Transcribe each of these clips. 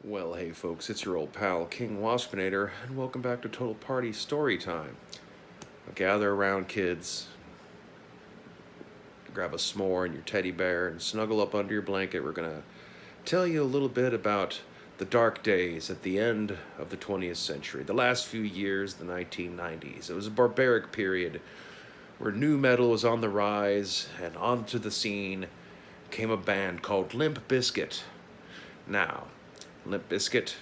Well, hey folks, it's your old pal King Waspinator, and welcome back to Total Party Story Time. Gather around, kids, grab a s'more and your teddy bear, and snuggle up under your blanket. We're gonna tell you a little bit about the dark days at the end of the 20th century, the last few years, the 1990s. It was a barbaric period where new metal was on the rise, and onto the scene came a band called Limp Bizkit. Now, Limp Bizkit,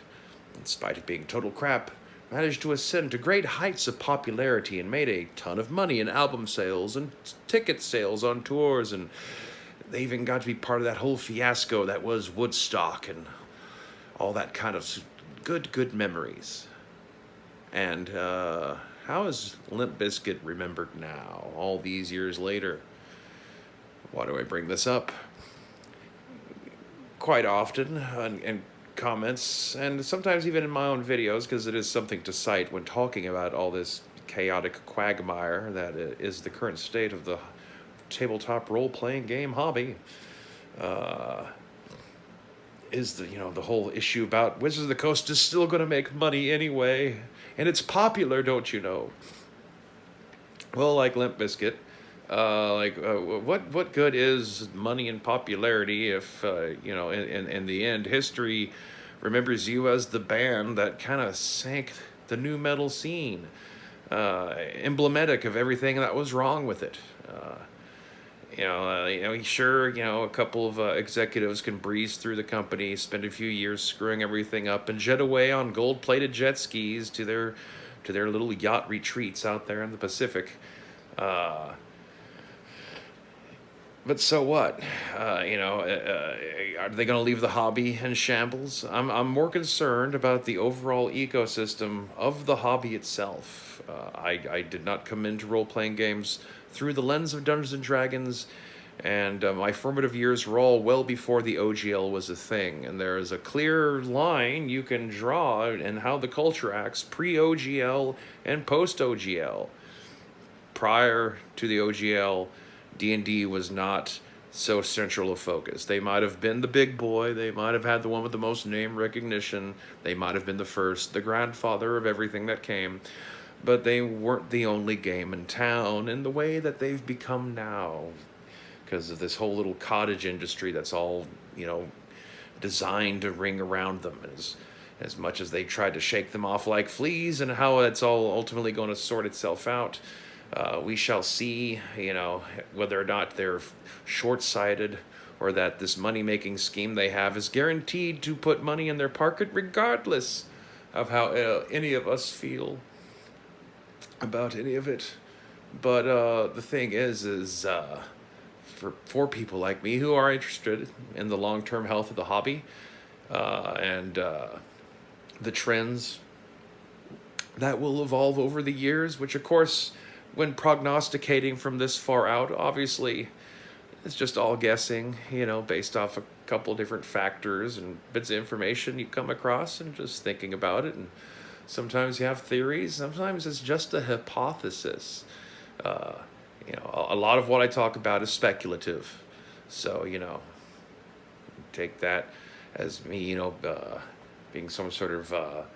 in spite of being total crap, managed to ascend to great heights of popularity and made a ton of money in album sales and ticket sales on tours, and they even got to be part of that whole fiasco that was Woodstock and all that kind of good memories. And how is Limp Bizkit remembered now, all these years later? Why do I bring this up? Quite often, and comments, and sometimes even in my own videos, because it is something to cite when talking about all this chaotic quagmire that is the current state of the tabletop role-playing game hobby. Is the whole issue about Wizards of the Coast is still going to make money anyway, and it's popular, don't you know? Well, like Limp Bizkit, what good is money and popularity if in the end history remembers you as the band that kind of sank the new metal scene, emblematic of everything that was wrong with it. Sure, a couple of executives can breeze through the company, spend a few years screwing everything up, and jet away on gold-plated jet skis to their little yacht retreats out there in the Pacific. But so what? Are they going to leave the hobby in shambles? I'm more concerned about the overall ecosystem of the hobby itself. I did not come into role-playing games through the lens of Dungeons and Dragons, and my formative years were all well before the OGL was a thing. And there is a clear line you can draw in how the culture acts pre-OGL and post-OGL. Prior to the OGL, D&D was not so central a focus. They might have been the big boy, they might have had the one with the most name recognition, they might have been the first, the grandfather of everything that came, but they weren't the only game in town in the way that they've become now, because of this whole little cottage industry that's all, designed to ring around them. As much as they tried to shake them off like fleas, and how it's all ultimately going to sort itself out, we shall see, whether or not they're short-sighted or that this money-making scheme they have is guaranteed to put money in their pocket regardless of how any of us feel about any of it. But the thing is for people like me who are interested in the long-term health of the hobby and the trends that will evolve over the years, which of course, when prognosticating from this far out, obviously, it's just all guessing, based off a couple different factors and bits of information you come across and just thinking about it. And sometimes you have theories, sometimes it's just a hypothesis. A lot of what I talk about is speculative. So, take that as me, being some sort of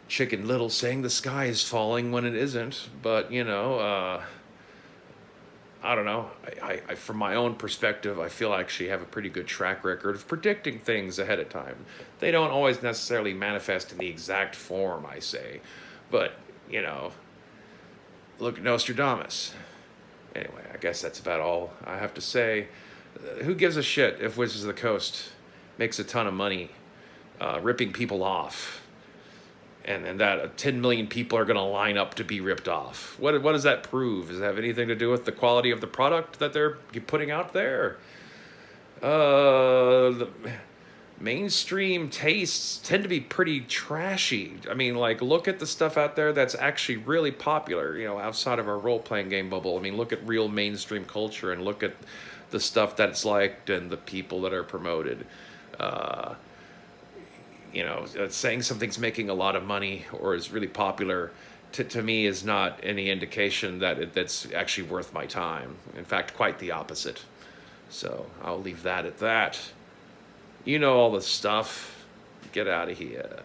Chicken Little saying the sky is falling when it isn't. But, I don't know. I from my own perspective, I feel I actually have a pretty good track record of predicting things ahead of time. They don't always necessarily manifest in the exact form, I say. But, look at Nostradamus. Anyway, I guess that's about all I have to say. Who gives a shit if Wizards of the Coast makes a ton of money ripping people off? And that 10 million people are going to line up to be ripped off. What does that prove? Does it have anything to do with the quality of the product that they're putting out there? The mainstream tastes tend to be pretty trashy. I mean, look at the stuff out there that's actually really popular, outside of our role-playing game bubble. I mean, look at real mainstream culture and look at the stuff that's liked and the people that are promoted. Saying something's making a lot of money or is really popular to me is not any indication that that's actually worth my time. In fact, quite the opposite. So I'll leave that at that. All the stuff. Get out of here.